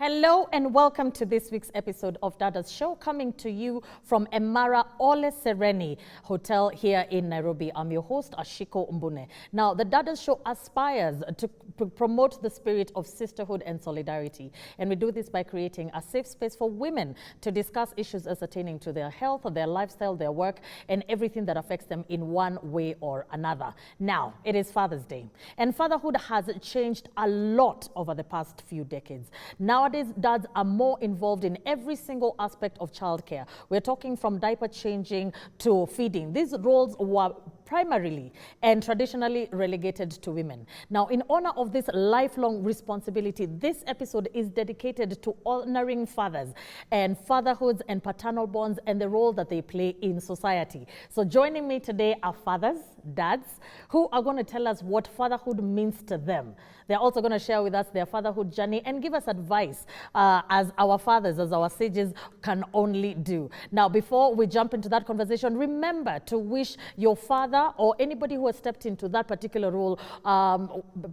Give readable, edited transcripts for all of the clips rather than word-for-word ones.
Hello and welcome to this week's episode of Dadas Show, coming to you from Emara Ole Sereni Hotel here in Nairobi. I'm your host, Ashiko Mbune. Now, the Dadas Show aspires to promote the spirit of sisterhood and solidarity. And we do this by creating a safe space for women to discuss issues pertaining to their health, their lifestyle, their work, and everything that affects them in one way or another. Now, it is Father's Day, and fatherhood has changed a lot over the past few decades. Nowadays, dads are more involved in every single aspect of childcare. We're talking from diaper changing to feeding. These roles were primarily and traditionally relegated to women. Now, in honor of this lifelong responsibility, this episode is dedicated to honoring fathers and fatherhoods and paternal bonds and the role that they play in society. So joining me today are fathers, dads, who are going to tell us what fatherhood means to them. They're also going to share with us their fatherhood journey and give us advice as our fathers, as our sages can only do. Now, before we jump into that conversation, remember to wish your father or anybody who has stepped into that particular role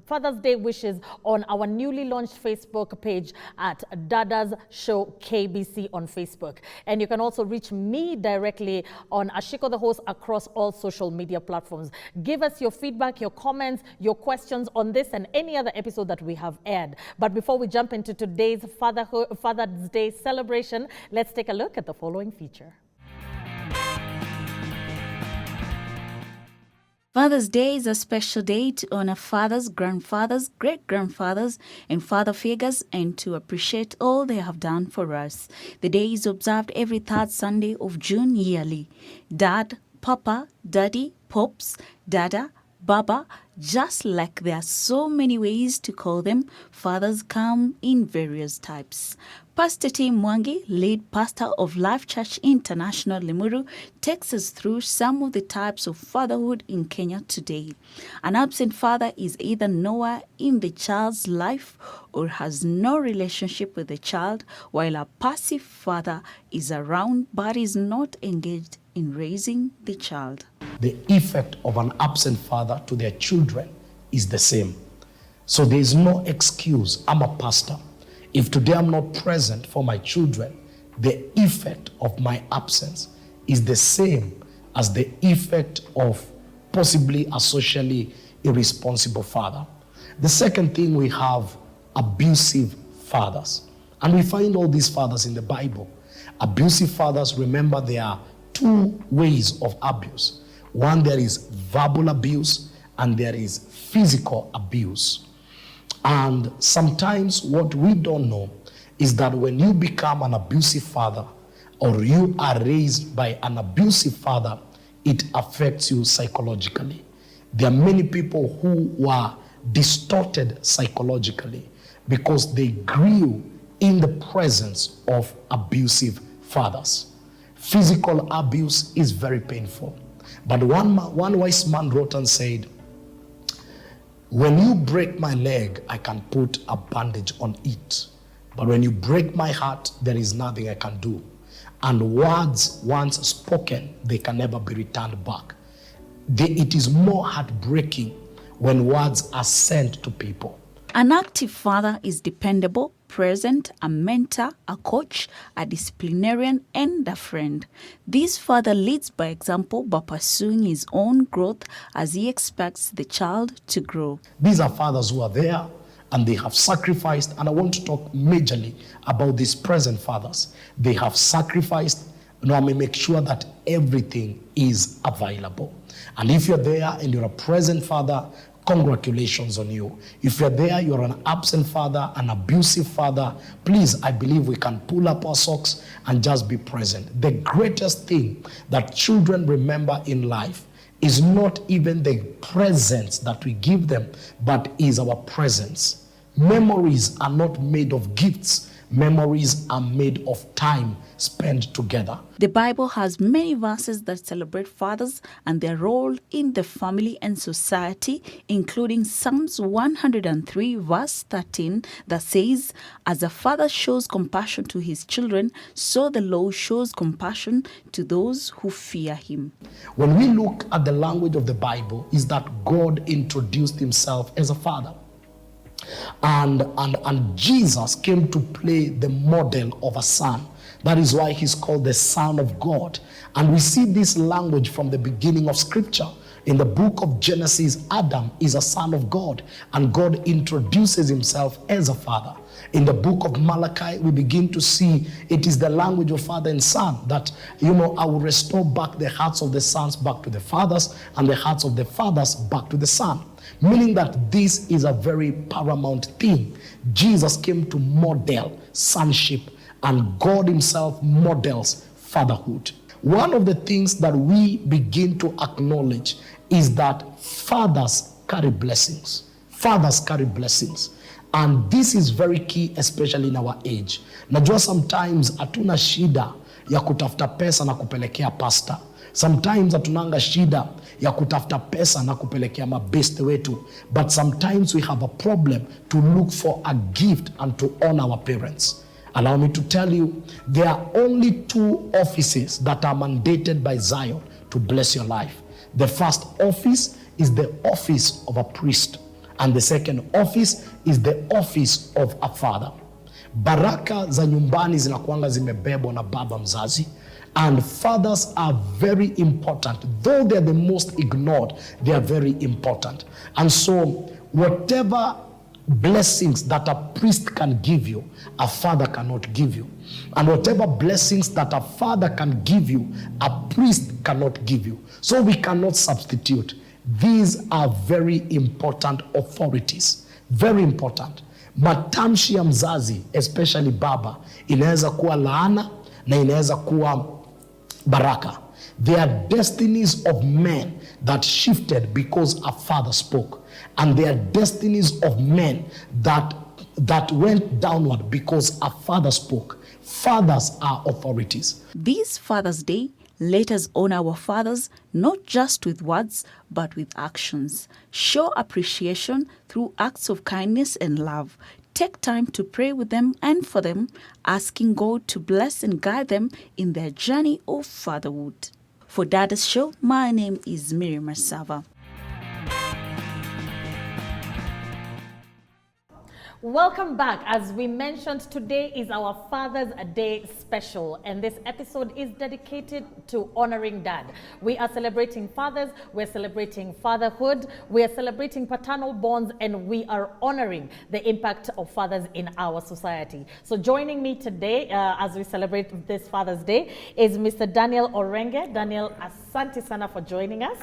Father's Day wishes on our newly launched Facebook page at Dadas Show KBC on Facebook. And you can also reach me directly on Ashiko the host across all social media platforms. Give us your feedback, your comments, your questions on this and any other episode that we have aired. But before we jump into today's Father's Day celebration, let's take a look at the following feature. Father's Day is a special day to honor fathers, grandfathers, great-grandfathers, and father figures and to appreciate all they have done for us. The day is observed every third Sunday of June yearly. Dad, Papa, Daddy, Pops, Dada, Baba, just like there are so many ways to call them, fathers come in various types. Pastor Tim Mwangi, lead pastor of Life Church International Limuru, takes us through some of the types of fatherhood in Kenya today. An absent father is either nowhere in the child's life or has no relationship with the child, while a passive father is around but is not engaged in raising the child. The effect of an absent father to their children is the same. So there is no excuse. I'm a pastor. If today I'm not present for my children, the effect of my absence is the same as the effect of possibly a socially irresponsible father. The second thing, we have abusive fathers. And we find all these fathers in the Bible. Abusive fathers, remember, there are two ways of abuse. One, there is verbal abuse and there is physical abuse. And sometimes what we don't know is that when you become an abusive father or you are raised by an abusive father, it affects you psychologically. There are many people who were distorted psychologically because they grew in the presence of abusive fathers. Physical abuse is very painful. But one wise man wrote and said, when you break my leg, I can put a bandage on it. But when you break my heart, there is nothing I can do. And words once spoken, they can never be returned back. It is more heartbreaking when words are sent to people. An active father is dependable, present, a mentor, a coach, a disciplinarian, and a friend. This father leads by example by pursuing his own growth as he expects the child to grow. These are fathers who are there and they have sacrificed, and I want to talk majorly about these present fathers. They have sacrificed. Now I may make sure that everything is available. And if you're there and you're a present father, congratulations on you. If you're there, you're an absent father, an abusive father, please, I believe we can pull up our socks and just be present. The greatest thing that children remember in life is not even the presents that we give them, but is our presence. Memories are not made of gifts. Memories are made of time spent together. The Bible has many verses that celebrate fathers and their role in the family and society, including Psalms 103 verse 13 that says, "As a father shows compassion to his children, so the Lord shows compassion to those who fear him." When we look at the language of the Bible, is that God introduced himself as a father. And Jesus came to play the model of a son. That is why he's called the Son of God. And we see this language from the beginning of Scripture. In the book of Genesis, Adam is a son of God, and God introduces himself as a father. In the book of Malachi, we begin to see it is the language of father and son, that, I will restore back the hearts of the sons back to the fathers, and the hearts of the fathers back to the son. Meaning that this is a very paramount thing. Jesus came to model sonship, and God himself models fatherhood. One of the things that we begin to acknowledge is that fathers carry blessings. Fathers carry blessings. And this is very key, especially in our age. Najua sometimes hatuna shida ya kutafuta pesa na kupelekea pastor. Sometimes hatunanga shida ya kutafuta pesa na kupelekea mabeste wetu. But sometimes we have a problem to look for a gift and to honor our parents. Allow me to tell you, there are only 2 offices that are mandated by Zion to bless your life. The first office is the office of a priest, and the second office is the office of a father. Baraka za nyumbani zinakuanga zimebebwa na baba mzazi, and fathers are very important. Though they are the most ignored, they are very important. And so whatever blessings that a priest can give you, a father cannot give you. And whatever blessings that a father can give you, a priest cannot give you. So we cannot substitute. These are very important authorities. Very important. Matamshi ya mzazi, especially baba, inaweza kuwa laana na inaweza kuwa baraka. There are destinies of men that shifted because a father spoke. And there are destinies of men that went downward because a father spoke. Fathers are authorities. This Father's Day, let us honor our fathers not just with words but with actions. Show appreciation through acts of kindness and love. Take time to pray with them and for them, asking God to bless and guide them in their journey of fatherhood. For Dadas Show, my name is Miriam Masava. Welcome back. As we mentioned, today is our Father's Day special, and this episode is dedicated to honoring dad. We are celebrating fathers, we're celebrating fatherhood, we are celebrating paternal bonds, and we are honoring the impact of fathers in our society. So joining me today as we celebrate this Father's Day is Mr. Daniel Orenge. Daniel, asante sana for joining us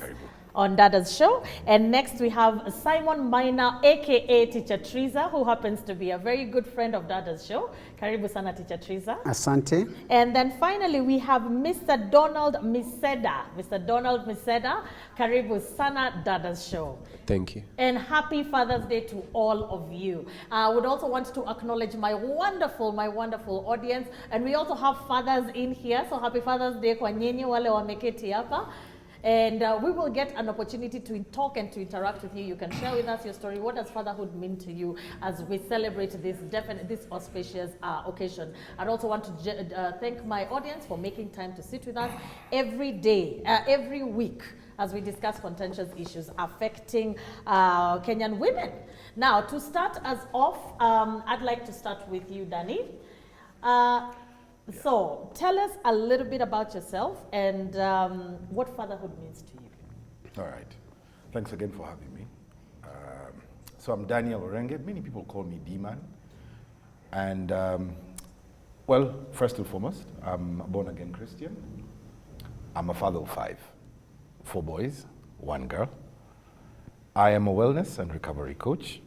on Dadas Show. And next we have Simon Maina, aka Teacher Triza, who happens to be a very good friend of Dadas Show. Karibu sana, Teacher Triza. Asante. And then finally we have Mr. Donald Miseda. Mr. Donald Miseda, karibu sana, Dadas Show. Thank you. And happy Father's Day to all of you. I would also want to acknowledge my wonderful audience. And we also have fathers in here. So happy Father's Day kwa nyinyi wale wameketi hapa. And we will get an opportunity to talk and to interact with you. You can share with us your story. What does fatherhood mean to you as we celebrate this auspicious occasion? I'd also want to thank my audience for making time to sit with us every day, every week, as we discuss contentious issues affecting Kenyan women. Now, to start us off, I'd like to start with you, Danny. So, tell us a little bit about yourself and what fatherhood means to you. All right. Thanks again for having me. So I'm Daniel Orenge. Many people call me D-Man. And, well, first and foremost, I'm a born-again Christian. I'm a father of 5, 4 boys, 1 girl. I am a wellness and recovery coach.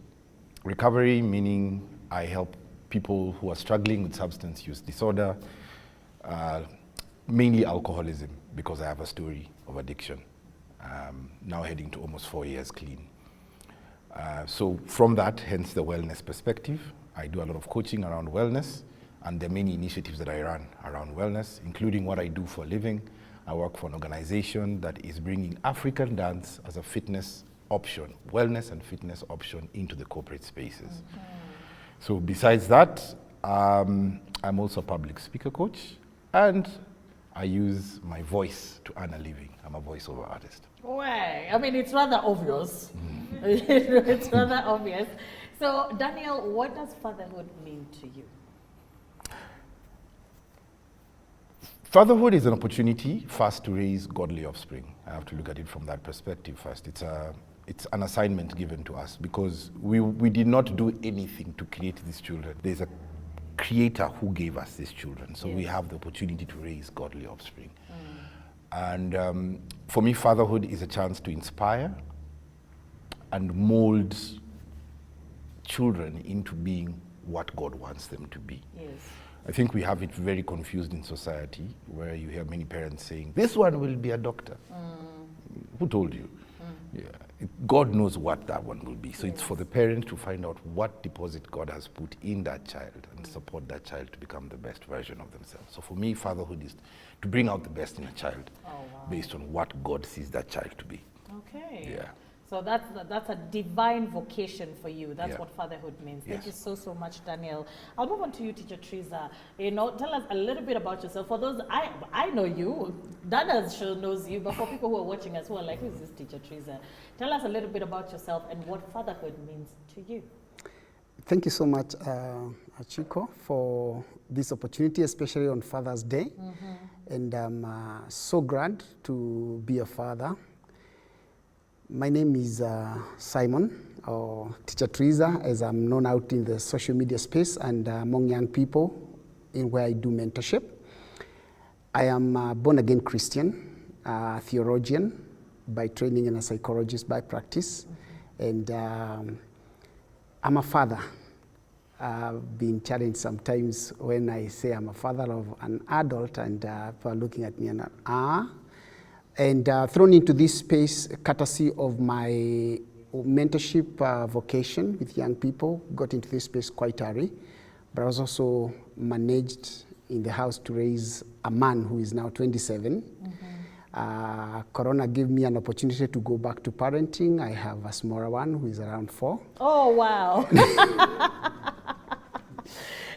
Recovery meaning I help people who are struggling with substance use disorder, mainly alcoholism, because I have a story of addiction. Now heading to almost 4 years clean. So from that, hence the wellness perspective, I do a lot of coaching around wellness, and there are many initiatives that I run around wellness, including what I do for a living. I work for an organization that is bringing African dance as a fitness option, wellness and fitness option into the corporate spaces. Okay. So besides that, I'm also a public speaker coach, and I use my voice to earn a living. I'm a voiceover artist. Well, I mean, it's rather obvious. It's rather obvious. So, Daniel, what does fatherhood mean to you? Fatherhood is an opportunity first to raise godly offspring. I have to look at it from that perspective first. It's an assignment given to us because we did not do anything to create these children. There's a creator who gave us these children. So we have the opportunity to raise godly offspring. And for me, fatherhood is a chance to inspire and mold children into being what God wants them to be. Yes. I think we have it very confused in society where you hear many parents saying, this one will be a doctor. Who told you? Yeah. God knows what that one will be. So it's for the parent to find out what deposit God has put in that child and support that child to become the best version of themselves. So for me, fatherhood is to bring out the best in a child based on what God sees that child to be. Okay. Yeah. So that's a divine vocation for you. That's Yeah. what fatherhood means. Yes. Thank you so much, Daniel. I'll move on to you, Teacher Teresa. Tell us a little bit about yourself. For those, I know you. Dadas sure knows you, but for people who are watching us who are like, who is this Teacher Teresa? Tell us a little bit about yourself and what fatherhood means to you. Thank you so much, Chico, for this opportunity, especially on Father's Day. And I'm so glad to be a father. My name is Simon, or Teacher Teresa, as I'm known out in the social media space and among young people in where I do mentorship. I am a born-again Christian, theologian by training and a psychologist by practice. And I'm a father. I've been challenged sometimes when I say I'm a father of an adult and people are looking at me and thrown into this space courtesy of my mentorship vocation with young people. Got into this space quite early, but I was also managed in the house to raise a man who is now 27. Corona gave me an opportunity to go back to parenting. I have a smaller one who is around 4. Oh, wow.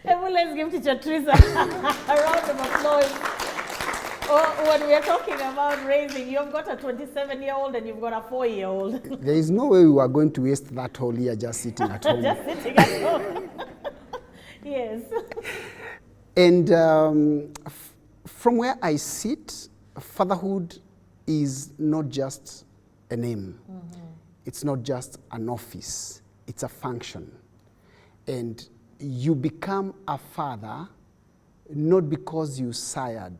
Let's give Teacher Teresa a round of applause. When we are talking about raising, you've got a 27-year-old and you've got a 4-year-old. There is no way we are going to waste that whole year just sitting at home. Just sitting at home. Yes. And from where I sit, fatherhood is not just a name. It's not just an office. It's a function. And you become a father not because you sired,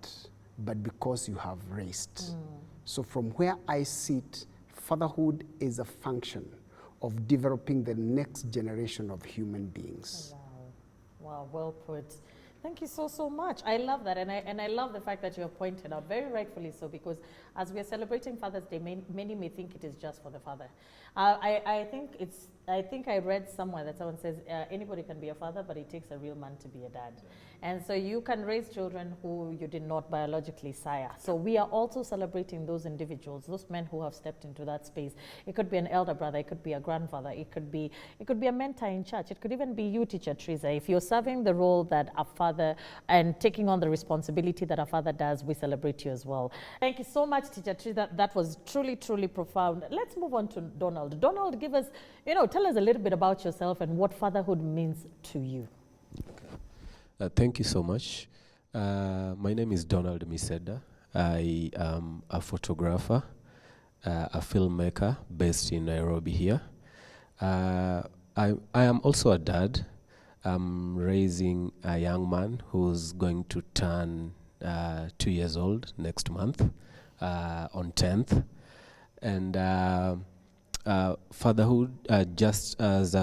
but because you have raised. So from where I sit, fatherhood is a function of developing the next generation of human beings. Wow, well put. Thank you so much. I love that, and I love the fact that you have pointed out, very rightfully so, because as we are celebrating Father's Day, many may think it is just for the father. I think I read somewhere that someone says anybody can be a father, but it takes a real man to be a dad. And so you can raise children who you did not biologically sire. So we are also celebrating those individuals, those men who have stepped into that space. It could be an elder brother, it could be a grandfather, it could be a mentor in church, it could even be you, Teacher Teresa. If you're serving the role that a father and taking on the responsibility that a father does, we celebrate you as well. Thank you so much, Teacher Teresa. That was truly profound. Let's move on to Donald. Donald, give us, tell us a little bit about yourself and what fatherhood means to you. Thank you so much. My name is Donald Miseda. I am a photographer, a filmmaker based in Nairobi here. I am also a dad. I'm raising a young man who's going to turn 2 years old next month on 10th. And fatherhood, just as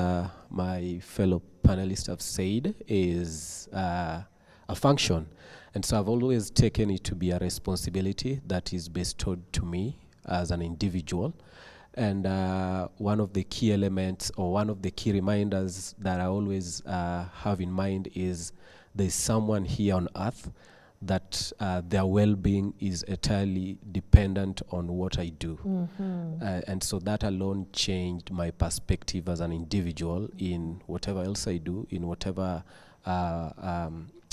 my fellow panelists have said, is a function. And so I've always taken it to be a responsibility that is bestowed to me as an individual. And one of the key elements or one of the key reminders that I always have in mind is there's someone here on earth that their well-being is entirely dependent on what I do. And so that alone changed my perspective as an individual in whatever else I do, in whatever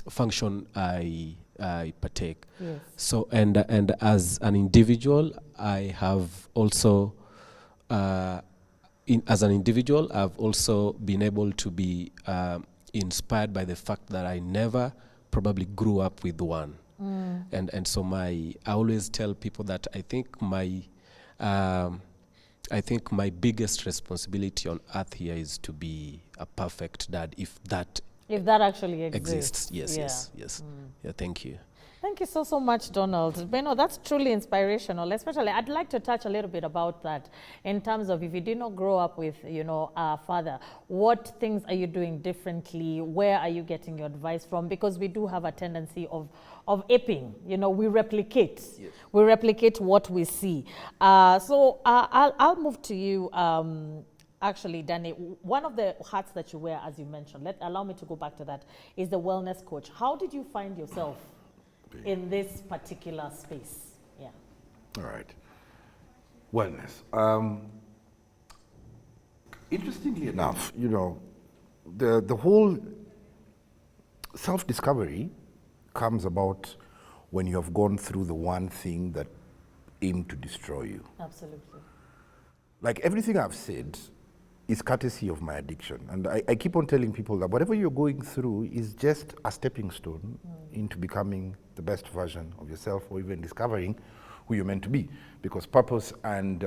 function I I partake. Yes. So and as an individual, I have also as an individual, I've also been able to be inspired by the fact that I never probably grew up with one. And so I always tell people that I think my biggest responsibility on earth here is to be a perfect dad, if that actually exists. Yes, Yeah. yes. Yeah, thank you. Thank you so much, Donald. Beno, that's truly inspirational. Especially, I'd like to touch a little bit about that in terms of if you did not grow up with, a father, what things are you doing differently? Where are you getting your advice from? Because we do have a tendency of aping. We replicate. Yes. We replicate what we see. So I'll move to you. Actually, Danny, one of the hats that you wear, as you mentioned, allow me to go back to that, is the wellness coach. How did you find yourself in this particular space? Yeah. All right. Wellness. Interestingly enough, the whole self-discovery comes about when you have gone through the one thing that aimed to destroy you. Absolutely. Like everything I've said is courtesy of my addiction. And I keep on telling people that whatever you're going through is just a stepping stone into becoming the best version of yourself, or even discovering who you're meant to be. Because purpose and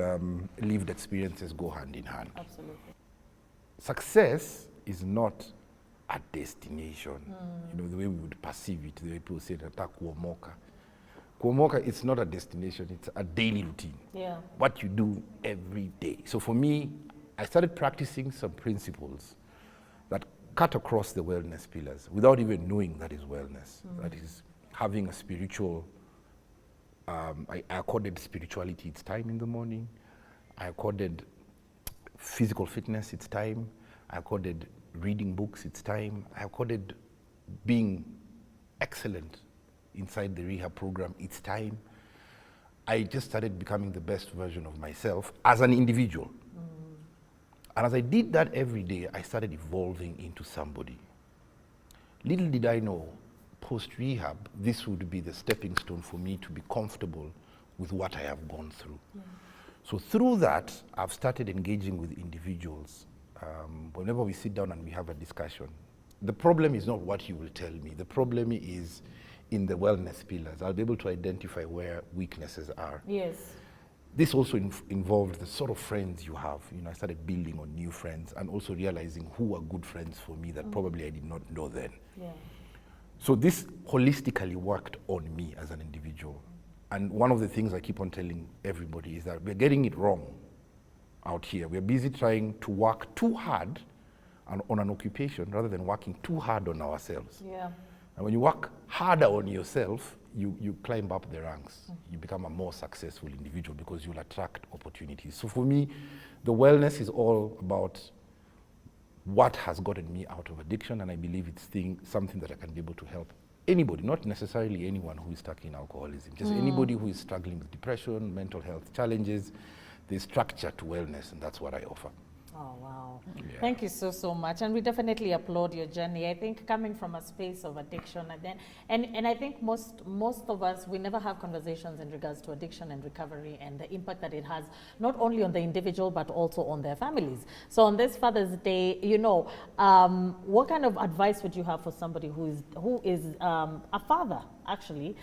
lived experiences go hand in hand. Absolutely. Success is not a destination, the way we would perceive it, the way people say that kuomoka. Kuomoka, it's not a destination, it's a daily routine. Yeah. What you do every day. So for me, I started practicing some principles that cut across the wellness pillars without even knowing that is wellness. That is having a spiritual, I accorded spirituality its time in the morning. I accorded physical fitness its time. I accorded reading books its time. I accorded being excellent inside the rehab program its time. I just started becoming the best version of myself as an individual. And as I did that every day, I started evolving into somebody. Little did I know, post-rehab, this would be the stepping stone for me to be comfortable with what I have gone through. Yeah. So through that, I've started engaging with individuals. Whenever we sit down and we have a discussion, the problem is not what you will tell me. The problem is in the wellness pillars. I'll be able to identify where weaknesses are. Yes. This also involved the sort of friends you have. I started building on new friends and also realizing who were good friends for me that probably I did not know then. Yeah. So this holistically worked on me as an individual. And one of the things I keep on telling everybody is that we're getting it wrong out here. We're busy trying to work too hard on an occupation rather than working too hard on ourselves. Yeah. And when you work harder on yourself, you climb up the ranks. You become a more successful individual because you'll attract opportunities. So for me, the wellness is all about what has gotten me out of addiction, and I believe it's something that I can be able to help anybody, not necessarily anyone who is stuck in alcoholism, just anybody who is struggling with depression, mental health challenges. There's structure to wellness, and that's what I offer. Oh, wow. Yeah. Thank you so much. And we definitely applaud your journey. I think coming from a space of addiction, and I think most of us, we never have conversations in regards to addiction and recovery and the impact that it has, not only on the individual, but also on their families. So on this Father's Day, what kind of advice would you have for somebody who is a father, actually,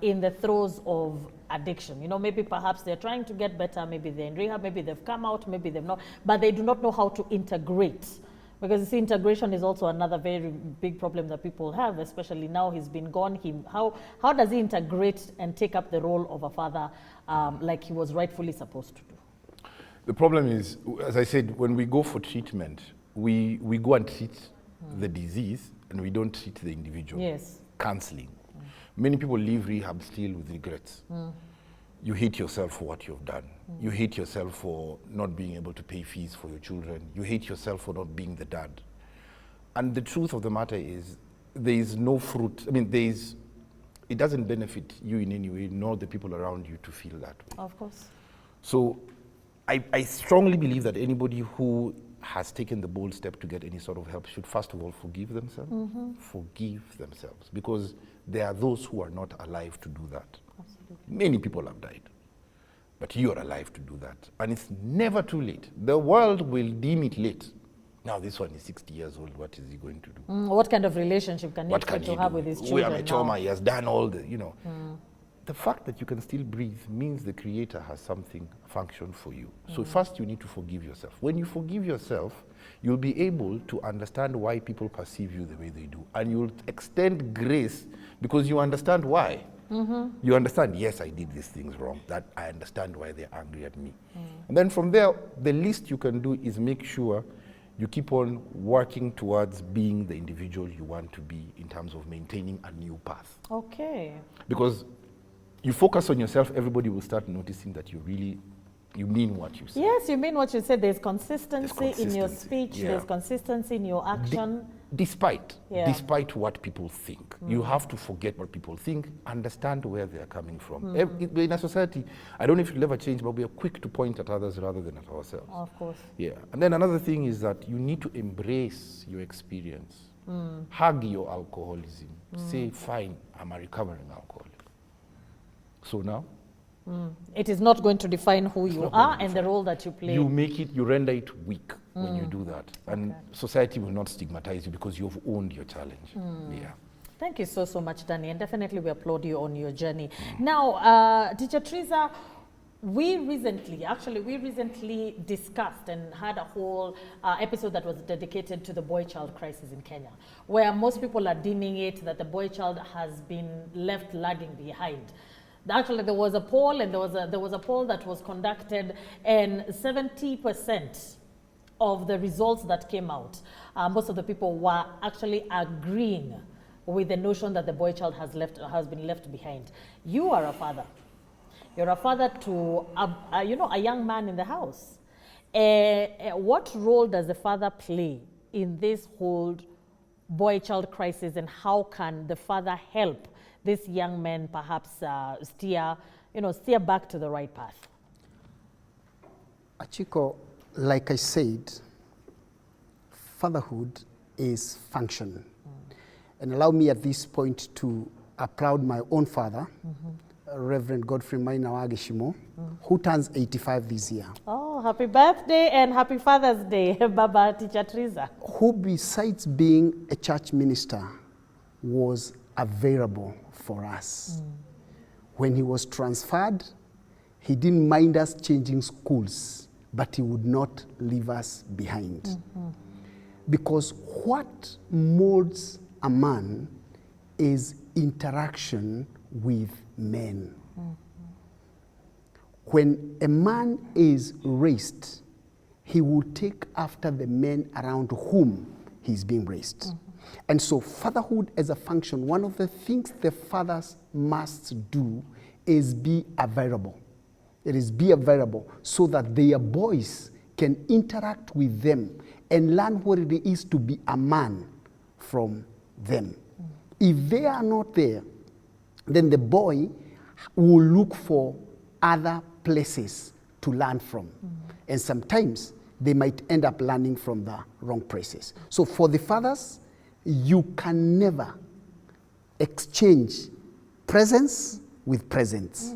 in the throes of addiction? Maybe perhaps they're trying to get better, maybe they're in rehab, maybe they've come out, maybe they've not, but they do not know how to integrate. Because you see, integration is also another very big problem that people have, especially now he's been gone. How does he integrate and take up the role of a father like he was rightfully supposed to do? The problem is, as I said, when we go for treatment, we go and treat the disease and we don't treat the individual. Yes. Counseling. Many people leave rehab still with regrets. You hate yourself for what you've done. You hate yourself for not being able to pay fees for your children. You hate yourself for not being the dad. And the truth of the matter is, there is no fruit. It doesn't benefit you in any way, nor the people around you to feel that way. Of course. So I strongly believe that anybody who has taken the bold step to get any sort of help should first of all forgive themselves. Forgive themselves, because there are those who are not alive to do that. Absolutely. Many people have died, but you are alive to do that. And it's never too late. The world will deem it late. Now this one is 60 years old, what is he going to do? What kind of relationship can he What expect can to he have do? with his We children are a trauma, now? he has done all the, you know. The fact that you can still breathe means the Creator has something function for you. So first you need to forgive yourself. When you forgive yourself, you'll be able to understand why people perceive you the way they do. And you'll extend grace because you understand why. You understand, yes, I did these things wrong. That I understand why they're angry at me. And then from there, the least you can do is make sure you keep on working towards being the individual you want to be in terms of maintaining a new path. Okay. Because you focus on yourself, everybody will start noticing that you mean what you say. Yes, you mean what you said. There's consistency in your consistency, speech. yeah. There's consistency in your action. Despite Yeah. what people think. You have to forget what people think, understand where they're coming from. In a society, I don't know if it'll ever change, but we are quick to point at others rather than at ourselves. Of course. Yeah. And then another thing is that you need to embrace your experience. Hug your alcoholism. Say, fine, I'm a recovering alcoholic. So now? It is not going to define who you are and the role that you play. You render it weak when you do that. And society will not stigmatize you because you've owned your challenge. Yeah. Thank you so much, Danny, and definitely we applaud you on your journey. Now, Teacher Teresa, we recently discussed and had a whole episode that was dedicated to the boy-child crisis in Kenya, where most people are deeming it that the boy child has been left lagging behind. Actually, there was a poll, and there was a poll that was conducted, and 70% of the results that came out, most of the people were actually agreeing with the notion that the boy child has been left behind. You are a father. You're a father to a young man in the house. What role does the father play in this whole boy-child crisis, and how can the father help this young man perhaps steer back to the right path? Achiko, like I said, fatherhood is function. And allow me at this point to applaud my own father, Reverend Godfrey Mainawage Shimo, who turns 85 this year. Oh, happy birthday and happy Father's Day, Baba Teacher Teresa. Who, besides being a church minister, was available for us. When he was transferred, he didn't mind us changing schools, but he would not leave us behind. Because what molds a man is interaction with men. When a man is raised, he will take after the men around whom he's being raised. And so fatherhood as a function, one of the things the fathers must do is be available. It is be available so that their boys can interact with them and learn what it is to be a man from them. If they are not there, then the boy will look for other places to learn from. And sometimes they might end up learning from the wrong places. So for the fathers, you can never exchange presence with presence.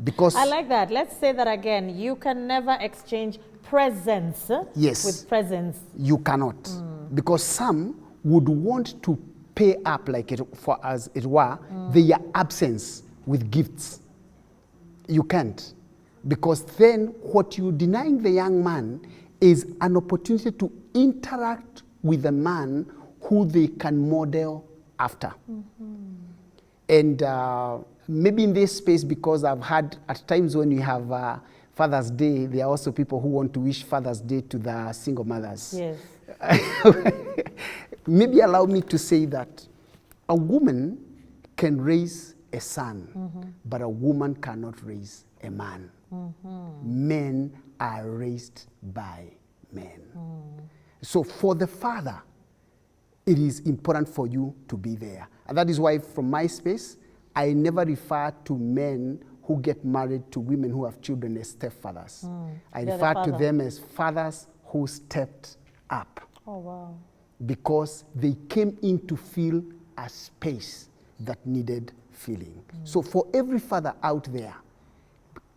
Because I like that. Let's say that again. You can never exchange presence with presence. You cannot. Because some would want to pay up, like it, for as it were, their absence with gifts. You can't. Because then what you're denying the young man is an opportunity to interact with a man who they can model after. And maybe in this space, because I've had at times when we have Father's Day, there are also people who want to wish Father's Day to the single mothers. Yes. Maybe allow me to say that a woman can raise a son, but a woman cannot raise a man. Men are raised by men. So for the father, it is important for you to be there. And that is why from my space, I never refer to men who get married to women who have children as stepfathers. I refer to them as fathers who stepped up Oh, wow. because they came in to fill a space that needed filling. So for every father out there,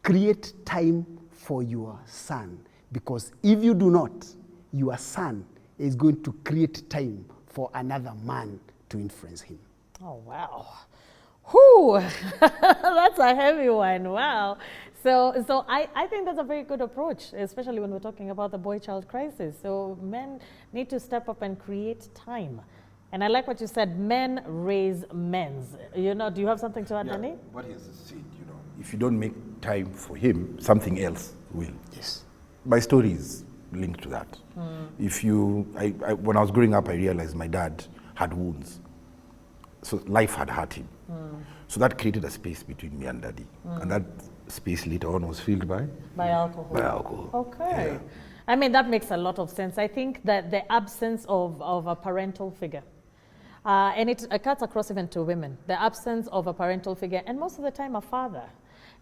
create time for your son, because if you do not, your son is going to create time for another man to influence him. Oh, wow. Whew, that's a heavy one. Wow. So I think that's a very good approach, especially when we're talking about the boy-child crisis. So men need to step up and create time. And I like what you said, men raise men's. You know, do you have something to add, Danny? What he has said, if you don't make time for him, something else will. Yes. My story is linked to that. If you, when I was growing up, I realized my dad had wounds. So life had hurt him. So that created a space between me and daddy. And that space later on was filled by? By alcohol. By alcohol. Okay. Yeah. I mean, that makes a lot of sense. I think that the absence of a parental figure, and it cuts across even to women, the absence of a parental figure, and most of the time a father.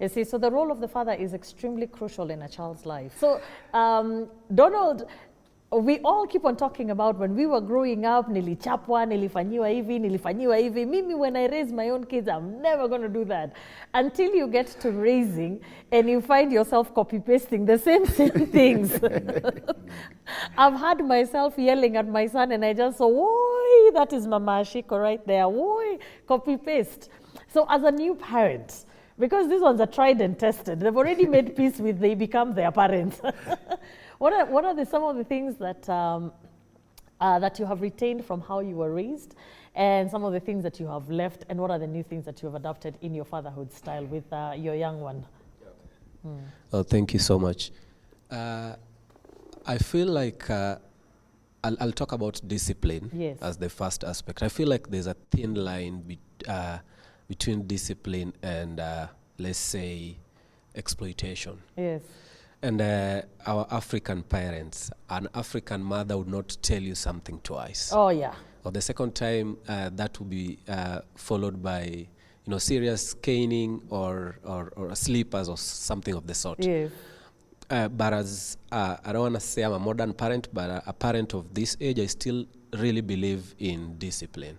You see, so the role of the father is extremely crucial in a child's life. So, Donald, we all keep on talking about when we were growing up, nilichapwa, nilifanyiwa hivi. Mimi, when I raise my own kids, I'm never going to do that. Until you get to raising and you find yourself copy-pasting the same things. I've had myself yelling at my son and I just saw, "Oi, that is Mama Ashiko right there. Oi, copy-paste." So as a new parent, because these ones are tried and tested, they've already made peace with, they become their parents. What are some of the things that that you have retained from how you were raised, and some of the things that you have left, and what are the new things that you have adopted in your fatherhood style with your young one? Oh, thank you so much. I feel like I'll talk about discipline as the first aspect. I feel like there's a thin line between discipline and, let's say, exploitation. Yes. And our African parents, an African mother would not tell you something twice. Oh, yeah. Or the second time, that will be followed by, serious caning or sleepers or something of the sort. Yes. But as, I don't want to say I'm a modern parent, but a parent of this age, I still really believe in discipline.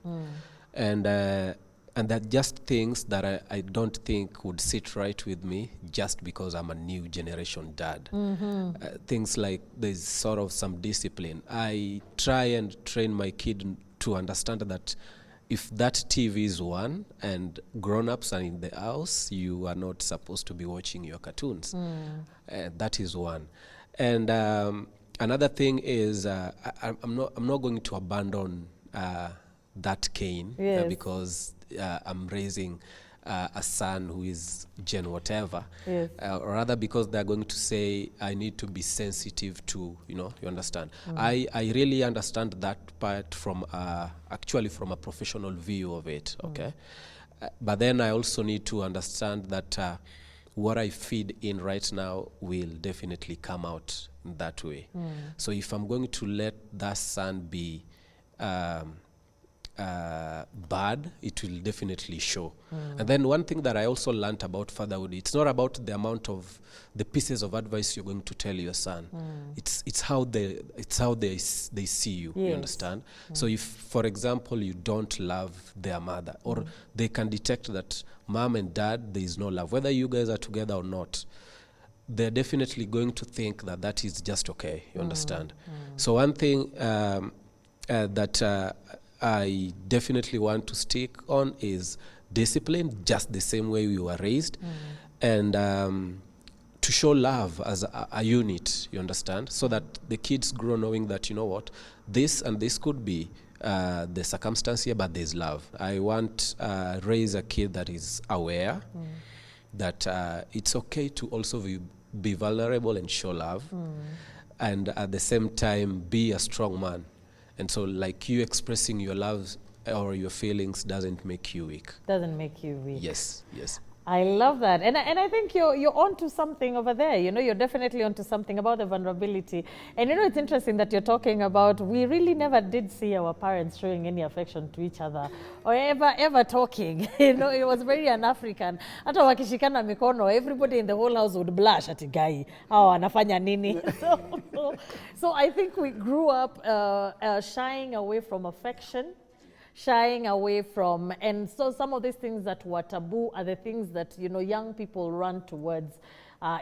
And that just things that I don't think would sit right with me just because I'm a new generation dad. Things like there's sort of some discipline. I try and train my kid to understand that if that TV is on and grown-ups are in the house, you are not supposed to be watching your cartoons. That is one. And another thing is I'm not going to abandon that cane because I'm raising a son who is Gen whatever, or rather because they're going to say I need to be sensitive to, you understand. I really understand that part from actually from a professional view of it, okay? But then I also need to understand that what I feed in right now will definitely come out in that way. So if I'm going to let that son be bad, it will definitely show. And then one thing that I also learned about fatherhood, it's not about the amount of the pieces of advice you're going to tell your son. It's how they see you. You understand? So if, for example, you don't love their mother, or they can detect that mom and dad, there is no love, whether you guys are together or not, they're definitely going to think that that is just okay. You understand? So one thing that I definitely want to stick on is discipline, just the same way we were raised, and to show love as a unit, you understand, so that the kids grow knowing that, this and this could be the circumstance here, but there's love. I want raise a kid that is aware that it's okay to also be vulnerable and show love, and at the same time be a strong man. And so, like, you expressing your love or your feelings doesn't make you weak. Doesn't make you weak. Yes. I love that. And I think you're onto something over there. You know, you're definitely onto something about the vulnerability. And you know, it's interesting that you're talking about, we really never did see our parents showing any affection to each other or ever talking. You know, it was very un-African. Hata wakishikana mikono, everybody in the whole house would blush at guy. Oh, anafanya nini? So I think we grew up shying away from affection, shying away from, and so some of these things that were taboo are the things that, you know, young people run towards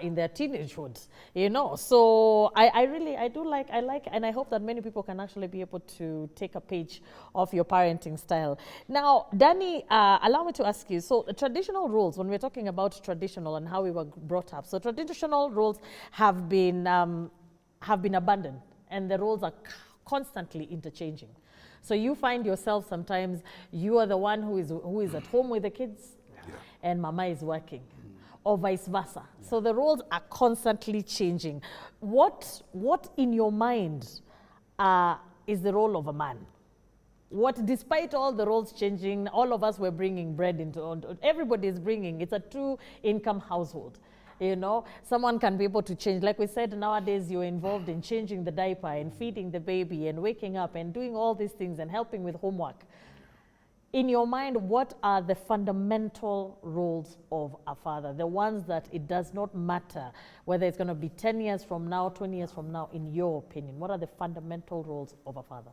in their teenagehood, you know. So I like, and I hope that many people can actually be able to take a page of your parenting style. Now, Danny, allow me to ask you, so traditional roles, when we're talking about traditional and how we were brought up, so traditional roles have been abandoned, and the roles are constantly interchanging. So you find yourself sometimes you are the one who is at home with the kids, and mama is working, or vice versa. So the roles are constantly changing. What in your mind is the role of a man? What, despite all the roles changing, all of us were bringing bread into, everybody is bringing, it's a two-income household. You know, someone can be able to change. Like we said, nowadays you're involved in changing the diaper and feeding the baby and waking up and doing all these things and helping with homework. In your mind, what are the fundamental roles of a father? The ones that it does not matter whether it's going to be 10 years from now, 20 years from now, in your opinion. What are the fundamental roles of a father?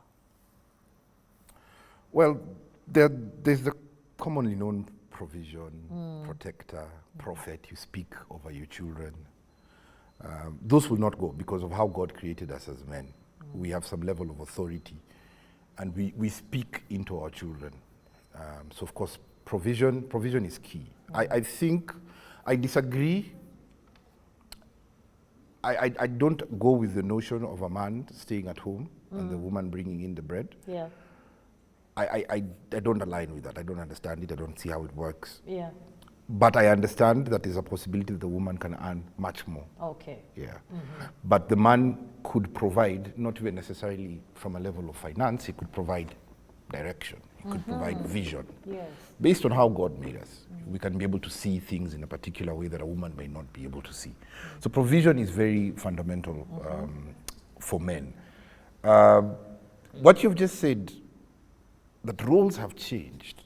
Well, there's the commonly known provision, protector, prophet. You speak over your children. Those will not go because of how God created us as men. We have some level of authority, and we speak into our children. So of course, provision is key. I think I disagree. I don't go with the notion of a man staying at home and the woman bringing in the bread. Yeah. I don't align with that. I don't understand it. I don't see how it works. Yeah. But I understand that there's a possibility that the woman can earn much more. Okay. Yeah. But the man could provide, not even necessarily from a level of finance, he could provide direction. He could provide vision. Yes. Based on how God made us, we can be able to see things in a particular way that a woman may not be able to see. So provision is very fundamental for men. What you've just said, that roles have changed.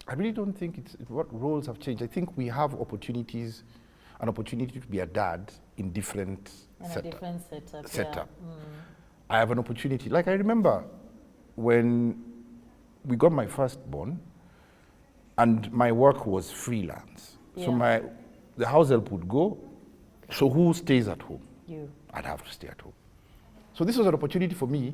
I really don't think it's what roles have changed. I think we have an opportunity to be a dad in different setup. I have an opportunity. Like I remember when we got my firstborn, and my work was freelance. Yeah. So the house help would go. So who stays at home? You. I'd have to stay at home. So this was an opportunity for me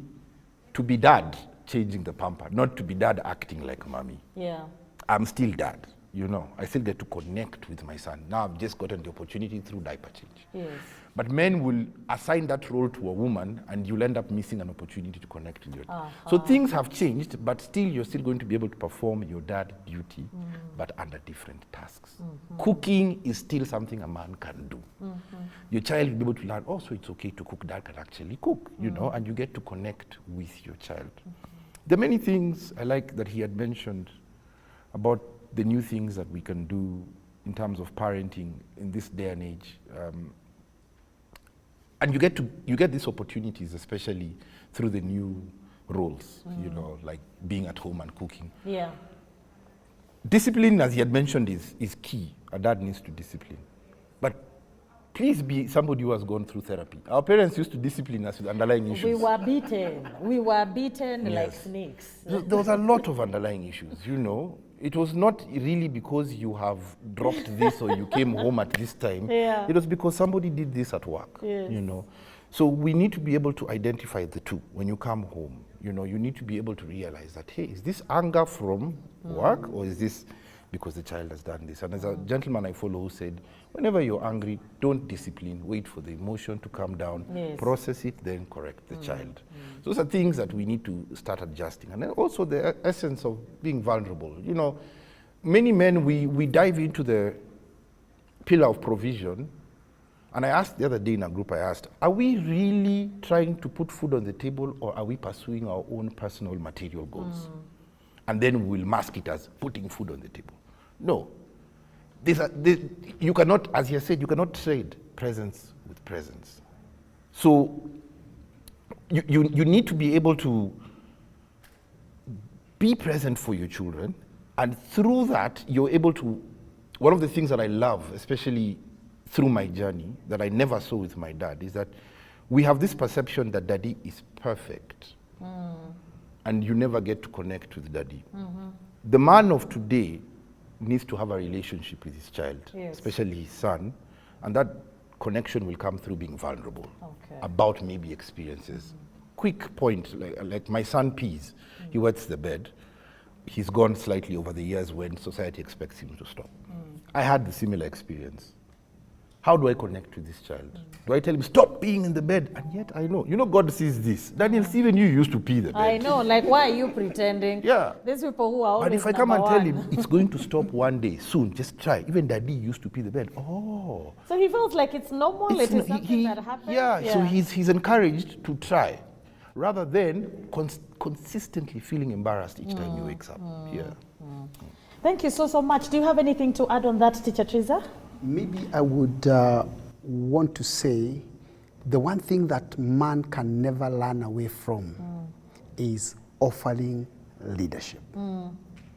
to be dad, changing the pamper, not to be dad acting like mommy. Yeah. I'm still dad, you know. I still get to connect with my son. Now I've just gotten the opportunity through diaper change. Yes. But men will assign that role to a woman, and you'll end up missing an opportunity to connect with your dad. So things have changed, but still you're still going to be able to perform your dad duty, but under different tasks. Cooking is still something a man can do. Your child will be able to learn, oh, so it's okay to cook, dad can actually cook, you know, and you get to connect with your child. There are many things I like that he had mentioned about the new things that we can do in terms of parenting in this day and age. And you get these opportunities, especially through the new roles, you know, like being at home and cooking. Yeah. Discipline, as he had mentioned, is key. A dad needs to discipline. But please be somebody who has gone through therapy. Our parents used to discipline us with underlying issues. We were beaten like Yes. snakes. There was a lot of underlying issues, you know. It was not really because you have dropped this or you came home at this time. Yeah. It was because somebody did this at work, Yes. you know. So we need to be able to identify the two. When you come home, you know, you need to be able to realize that, hey, is this anger from work, or is this because the child has done this? And there's a gentleman I follow who said, whenever you're angry, don't discipline, wait for the emotion to come down, Yes. process it, then correct the child. Those are things that we need to start adjusting. And then also the essence of being vulnerable. You know, many men, we dive into the pillar of provision. And I asked the other day in a group, I asked, are we really trying to put food on the table, or are we pursuing our own personal material goals? And then we'll mask it as putting food on the table. No. you cannot, as you said, you cannot trade presence with presence. So you need to be able to be present for your children, and through that, you're able to, one of the things that I love, especially through my journey, that I never saw with my dad, is that we have this perception that daddy is perfect, and you never get to connect with daddy. The man of today needs to have a relationship with his child, especially his son, and that connection will come through being vulnerable about maybe experiences. Quick point, like my son pees, he wets the bed. He's gone slightly over the years when society expects him to stop. I had the similar experience. How do I connect with this child? Do I tell him, stop peeing in the bed? And yet I know. You know, God sees this. Daniel, even you used to pee the bed. I know, like, why are you pretending? Yeah. These people who are always But if I come and tell him, it's going to stop one day, soon, just try. Even daddy used to pee the bed. Oh. So he feels like it's normal, it is something that happens? Yeah, so he's encouraged to try, rather than consistently feeling embarrassed each time he wakes up. Thank you so much. Do you have anything to add on that, Teacher Triza? Maybe I would want to say the one thing that man can never learn away from is offering leadership.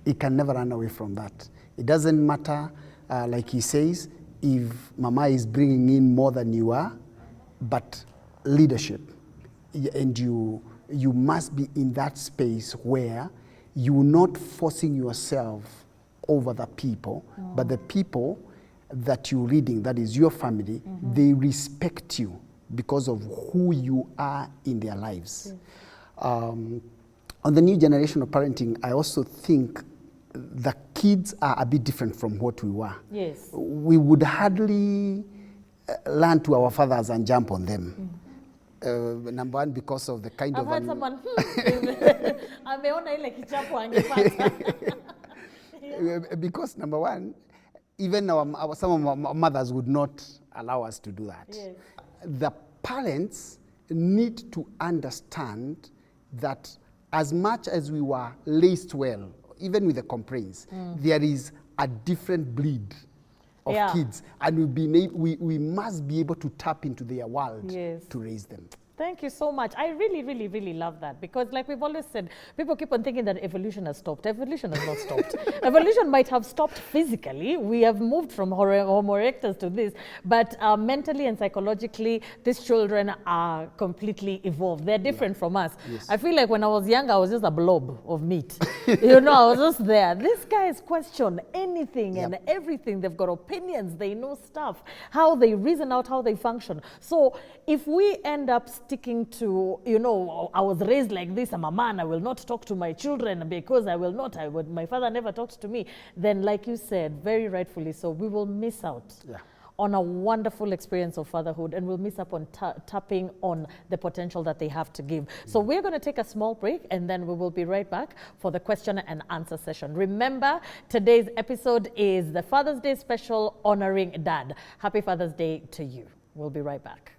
He can never run away from that. It doesn't matter, like he says, if mama is bringing in more than you are, but leadership. And you must be in that space where you're not forcing yourself over the people, but the people that you're leading, that is your family, they respect you because of who you are in their lives. On the new generation of parenting, I also think the kids are a bit different from what we were. Yes. We would hardly learn to our fathers and jump on them. Number one, because of the kind I've of... heard someone, ameona ile kichapo angepata. Because number one, even some of our mothers would not allow us to do that. Yes. The parents need to understand that as much as we were raised well, even with the complaints, there is a different breed of kids, and we must be able to tap into their world to raise them. Thank you so much. I really, really, really love that, because like we've always said, people keep on thinking that evolution has stopped. Evolution has not stopped. Evolution might have stopped physically. We have moved from Homo erectus to this, but mentally and psychologically, these children are completely evolved. They're different from us. Yes. I feel like when I was young, I was just a blob of meat. You know, I was just there. These guys question anything and everything. They've got opinions. They know stuff, how they reason out, how they function. So if we end up sticking to, you know, I was raised like this, I'm a man, I will not talk to my children because my father never talked to me, then like you said, very rightfully so, we will miss out on a wonderful experience of fatherhood, and we'll miss up on tapping on the potential that they have to give. So we're going to take a small break, and then we will be right back for the question and answer session. Remember, today's episode is the Father's Day special honoring Dad. Happy Father's Day to you. We'll be right back.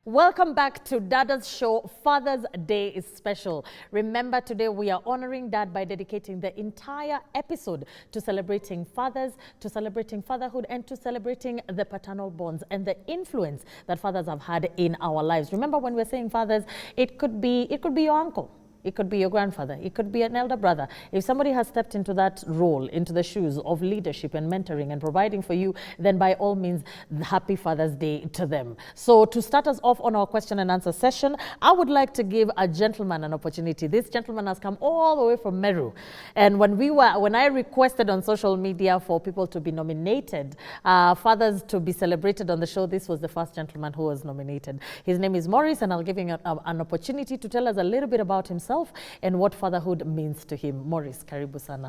Welcome back to Dadas Show. Father's Day is special. Remember, today we are honoring Dad by dedicating the entire episode to celebrating fathers, to celebrating fatherhood, and to celebrating the paternal bonds and the influence that fathers have had in our lives. Remember, when we're saying fathers, it could be your uncle. It could be your grandfather. It could be an elder brother. If somebody has stepped into that role, into the shoes of leadership and mentoring and providing for you, then by all means, happy Father's Day to them. So to start us off on our question and answer session, I would like to give a gentleman an opportunity. This gentleman has come all the way from Meru. And when I requested on social media for people to be nominated, fathers to be celebrated on the show, this was the first gentleman who was nominated. His name is Morris, and I'll give him an opportunity to tell us a little bit about himself and what fatherhood means to him. Morris, karibu sana.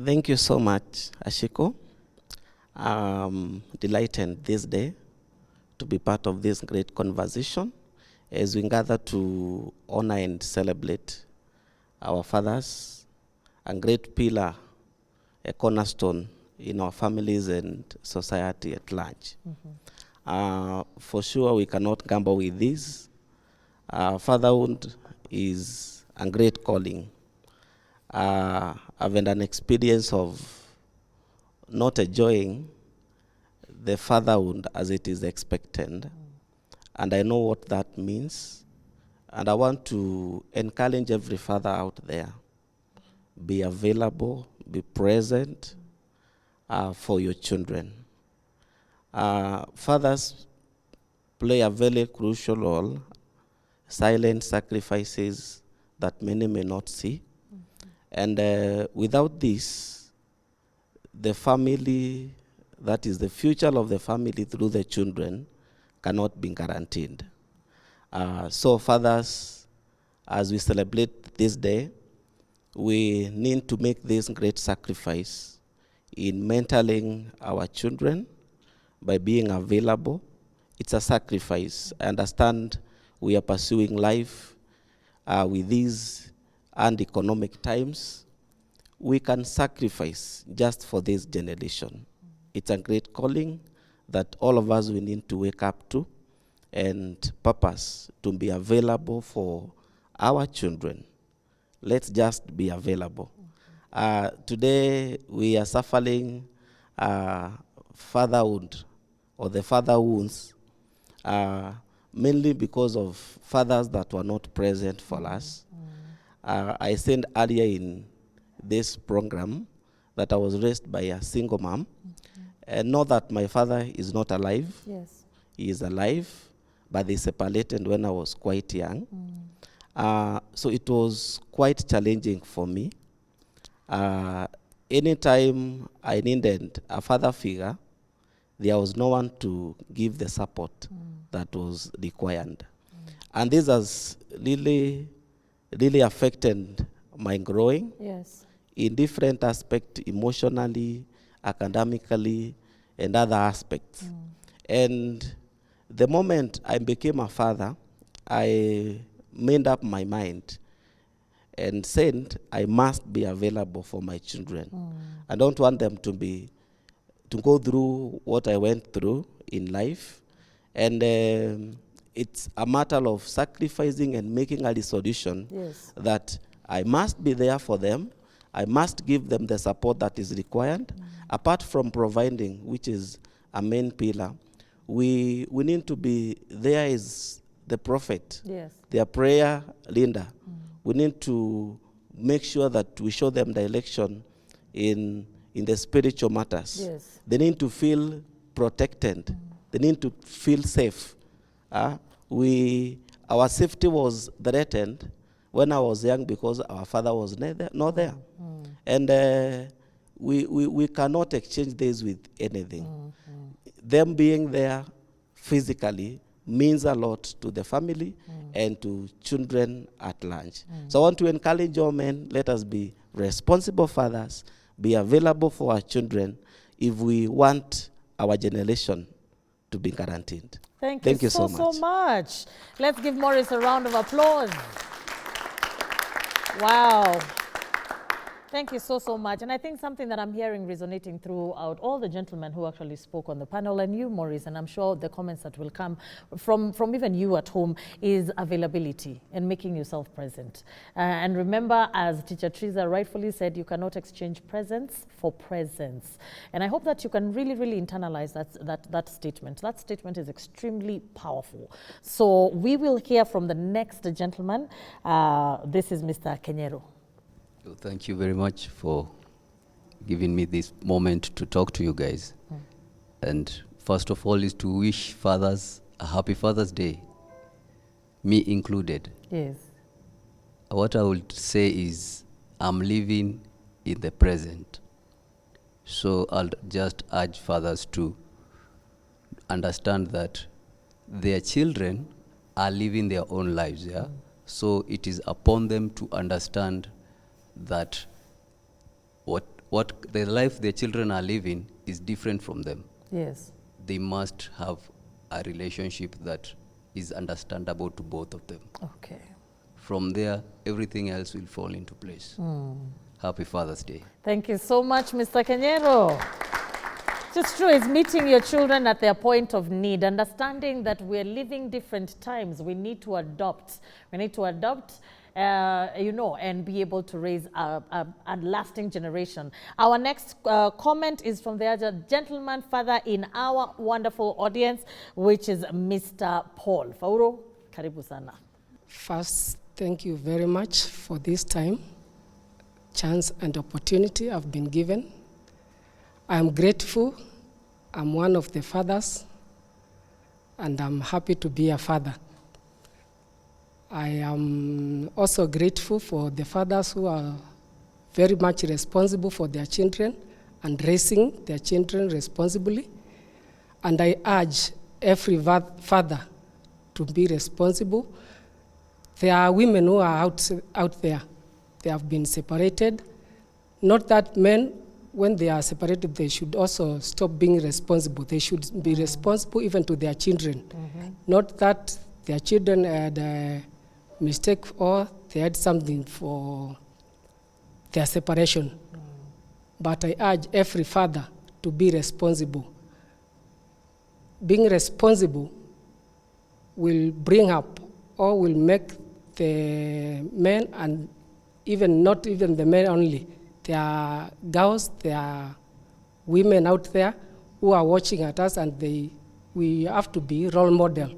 Thank you so much, Ashiko. I'm delighted this day to be part of this great conversation as we gather to honor and celebrate our fathers, a great pillar, a cornerstone in our families and society at large. For sure, we cannot gamble with this. Fatherhood is a great calling. I've had an experience of not enjoying the fatherhood as it is expected, and I know what that means. And I want to encourage every father out there, be available, be present for your children. Fathers play a very crucial role, silent sacrifices that many may not see. And without this, the family, that is the future of the family through the children, cannot be guaranteed. So fathers, as we celebrate this day, we need to make this great sacrifice in mentoring our children by being available. It's a sacrifice. I understand we are pursuing life with these and economic times. We can sacrifice just for this generation. It's a great calling that all of us we need to wake up to and purpose to be available for our children. Let's just be available. Today we are suffering fatherhood or the father wounds mainly because of fathers that were not present for us. I said earlier in this program that I was raised by a single mom. And not that my father is not alive. Yes. He is alive, but they separated when I was quite young. So it was quite challenging for me. Anytime I needed a father figure, there was no one to give the support that was required. And this has really affected my growing in different aspects, emotionally, academically, and other aspects. And the moment I became a father, I made up my mind and said I must be available for my children. I don't want them to go through what I went through in life. And it's a matter of sacrificing and making a resolution that I must be there for them. I must give them the support that is required. Apart from providing, which is a main pillar, we need to be there as the prophet, their prayer leader. We need to make sure that we show them direction in the spiritual matters. They need to feel protected. They need to feel safe. Our safety was threatened when I was young because our father was not there. And we cannot exchange this with anything. Them being there physically means a lot to the family and to children at large. So I want to encourage all men, let us be responsible fathers, be available for our children if we want our generation to be guaranteed. Thank you so much. Let's give Morris a round of applause. Wow. Thank you so much. And I think something that I'm hearing resonating throughout all the gentlemen who actually spoke on the panel, and you, Maurice, and I'm sure the comments that will come from even you at home, is availability and making yourself present. And remember, as Teacher Teresa rightfully said, you cannot exchange presence for presence. And I hope that you can really, really internalize that statement. That statement is extremely powerful. So we will hear from the next gentleman. This is Mr. Kenyero. Thank you very much for giving me this moment to talk to you guys. And first of all is to wish fathers a happy Father's Day, me included. Yes. What I would say is I'm living in the present. So I'll just urge fathers to understand that their children are living their own lives, yeah? So it is upon them to understand that what the life their children are living is different from them. Yes. They must have a relationship that is understandable to both of them. Okay. From there, everything else will fall into place. Happy Father's Day. Thank you so much, Mr. Kenyero. It's true, it's meeting your children at their point of need, understanding that we're living different times. We need to adopt. We need to adopt. And be able to raise a lasting generation. Our next comment is from the other gentleman father in our wonderful audience, which is Mr. Paul. Fauro, karibu sana. First, thank you very much for this time, chance and opportunity I've been given. I'm grateful. I'm one of the fathers, and I'm happy to be a father. I am also grateful for the fathers who are very much responsible for their children and raising their children responsibly. And I urge every father to be responsible. There are women who are out there. They have been separated. Not that men, when they are separated, they should also stop being responsible. They should be responsible even to their children. Not that their children had a mistake or they had something for their separation. But I urge every father to be responsible. Being responsible will bring up or will make the men, and even not even the men only, there are girls, there are women out there who are watching at us, and we have to be role model.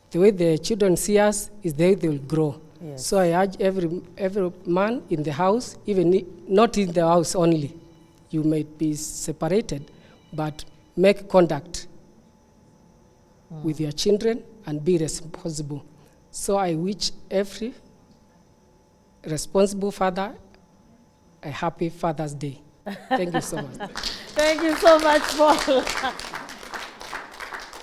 The way the children see us is the way they will grow. Yes. So I urge every man in the house, even not in the house only, you may be separated, but make contact with your children and be responsible. So I wish every responsible father a happy Father's Day. Thank you so much. Thank you so much, Paul.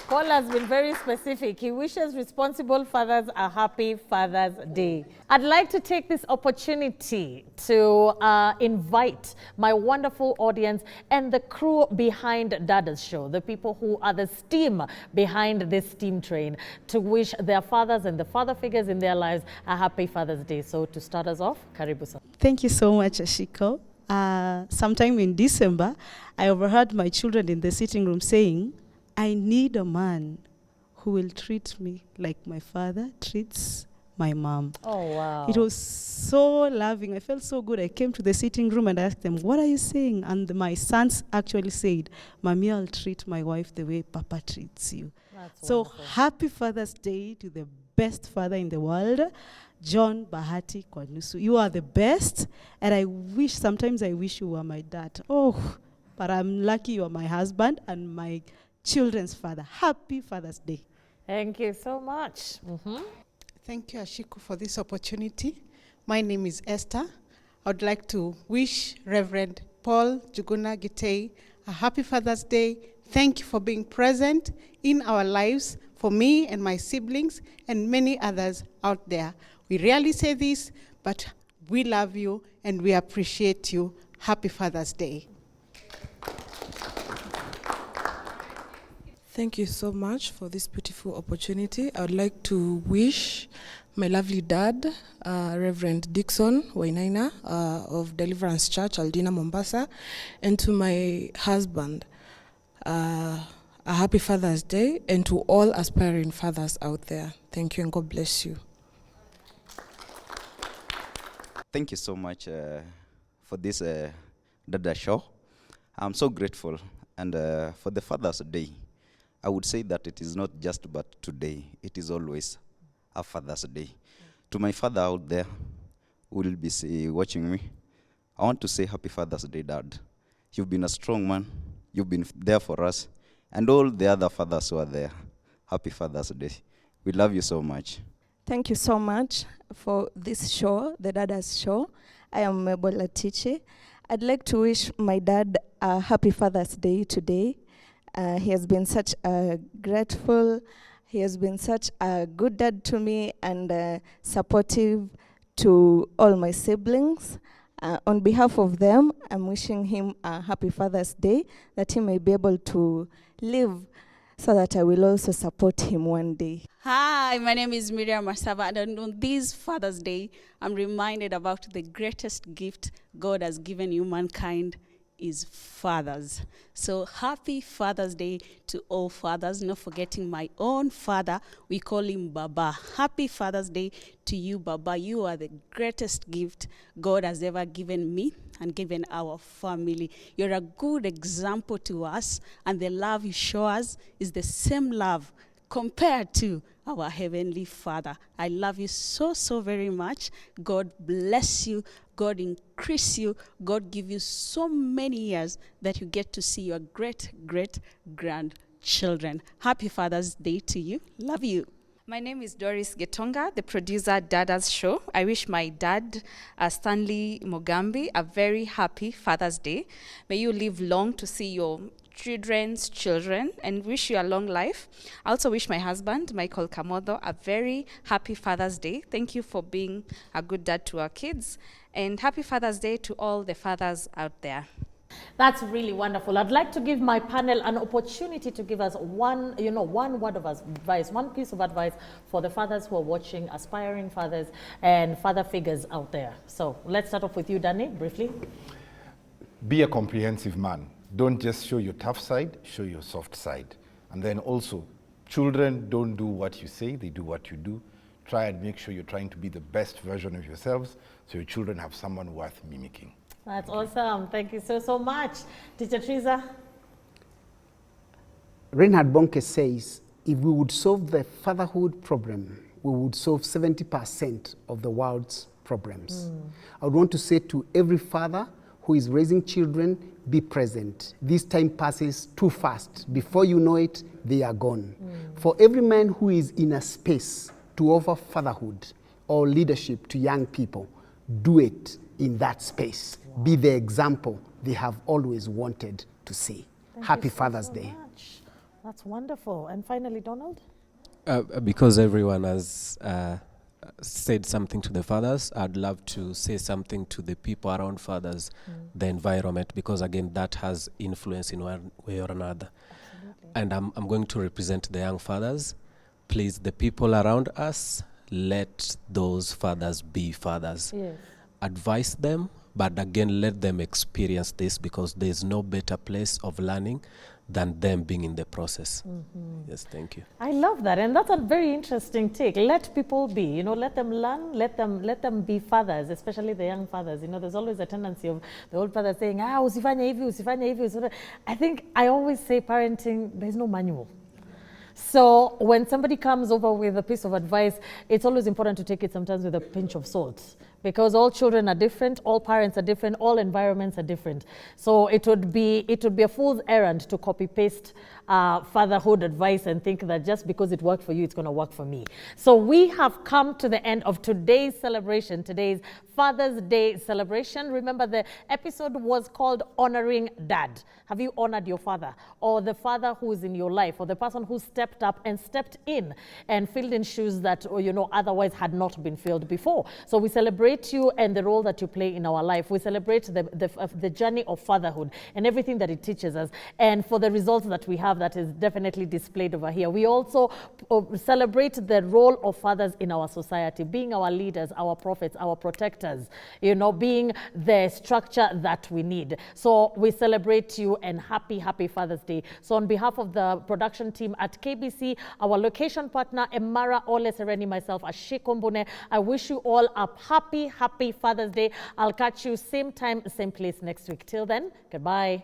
Paul has been very specific. He wishes responsible fathers a happy Father's Day. I'd like to take this opportunity to invite my wonderful audience and the crew behind Dadas show, the people who are the steam behind this steam train, to wish their fathers and the father figures in their lives a happy Father's Day. So to start us off, karibu sana. Thank you so much, Ashiko. Sometime in December, I overheard my children in the sitting room saying, I need a man who will treat me like my father treats my mom. Oh, wow. It was so loving. I felt so good. I came to the sitting room and asked them, what are you saying? And my sons actually said, Mommy, I'll treat my wife the way Papa treats you. That's so wonderful. Happy Father's Day to the best father in the world, John Bahati Kwanusu. You are the best, and sometimes I wish you were my dad. Oh, but I'm lucky you are my husband and my children's father. Happy Father's Day. Thank you so much. Thank you, Ashiko, for this opportunity. My name is Esther. I would like to wish Reverend Paul Juguna Gitei a happy Father's Day. Thank you for being present in our lives for me and my siblings and many others out there. We rarely say this, but we love you and we appreciate you. Happy Father's Day. Thank you so much for this beautiful opportunity. I would like to wish my lovely dad, Reverend Dixon Wainaina of Deliverance Church, Aldina, Mombasa, and to my husband, a happy Father's Day, and to all aspiring fathers out there. Thank you and God bless you. Thank you so much for this Dadas show. I'm so grateful. And for the Father's Day, I would say that it is not just about today, it is always a Father's Day. To my father out there who will be watching me, I want to say happy Father's Day, Dad. You've been a strong man, you've been there for us, and all the other fathers who are there. Happy Father's Day. We love you so much. Thank you so much for this show, the Dadas show. I am Mabel Atiche. I'd like to wish my dad a happy Father's Day today. He has been such a grateful, he has been such a good dad to me and supportive to all my siblings. On behalf of them, I'm wishing him a happy Father's Day, that he may be able to live so that I will also support him one day. Hi, my name is Miriam Masava, and on this Father's Day, I'm reminded about the greatest gift God has given humankind is fathers. So happy Father's Day to all fathers, not forgetting my own father. We call him Baba. Happy Father's Day to you, Baba. You are the greatest gift God has ever given me and given our family. You're a good example to us, and the love you show us is the same love compared to our Heavenly Father. I love you so, so very much. God bless you. God increase you. God give you so many years that you get to see your great-great-grandchildren. Happy Father's Day to you. Love you. My name is Doris Getonga, the producer Dadas Show. I wish my dad, Stanley Mugambi, a very happy Father's Day. May you live long to see your children's children and wish you a long life. I also wish my husband, Michael Kamodo, a very happy Father's Day. Thank you for being a good dad to our kids. And happy Father's Day to all the fathers out there. That's really wonderful. I'd like to give my panel an opportunity to give us one word of advice, one piece of advice for the fathers who are watching, aspiring fathers and father figures out there. So let's start off with you, Danny, briefly. Be a comprehensive man. Don't just show your tough side, show your soft side. And then also, children don't do what you say, they do what you do. Try and make sure you're trying to be the best version of yourselves so your children have someone worth mimicking. That's awesome. Thank you so, so much. Teacher Teresa? Reinhard Bonke says, if we would solve the fatherhood problem, we would solve 70% of the world's problems. I would want to say to every father who is raising children, be present. This time passes too fast. Before you know it, they are gone. For every man who is in a space to offer fatherhood or leadership to young people, do it in that space. Wow. Be the example they have always wanted to see. Happy Father's Day. Much. That's wonderful. And finally, Donald? Because everyone has said something to the fathers, I'd love to say something to the people around fathers, the environment, because again, that has influence in one way or another. Absolutely. And I'm going to represent the young fathers. Please, the people around us, let those fathers be fathers. Yes. Advise them, but again, let them experience this, because there's no better place of learning than them being in the process. Yes, thank you. I love that, and that's a very interesting take. Let people be, let them learn, let them be fathers, especially the young fathers. There's always a tendency of the old father saying, usifanye hivi. I think I always say parenting, there's no manual. So when somebody comes over with a piece of advice, it's always important to take it sometimes with a pinch of salt, because all children are different, all parents are different, all environments are different. So it would be a fool's errand to copy paste fatherhood advice and think that just because it worked for you, it's going to work for me. So we have come to the end of today's celebration, today's Father's Day celebration. Remember, the episode was called Honoring Dad. Have you honored your father, or the father who is in your life, or the person who stepped up and stepped in and filled in shoes that otherwise had not been filled before? So we celebrate celebrate you and the role that you play in our life. We celebrate the journey of fatherhood and everything that it teaches us, and for the results that we have that is definitely displayed over here. We also celebrate the role of fathers in our society, being our leaders, our prophets, our protectors, you know, being the structure that we need. So we celebrate you and happy Father's Day. So on behalf of the production team at KBC, our location partner, Emara Ole Sereni, myself, Ashiko Mbune, I wish you all a happy Father's Day. I'll catch you same time, same place next week. Till then, goodbye.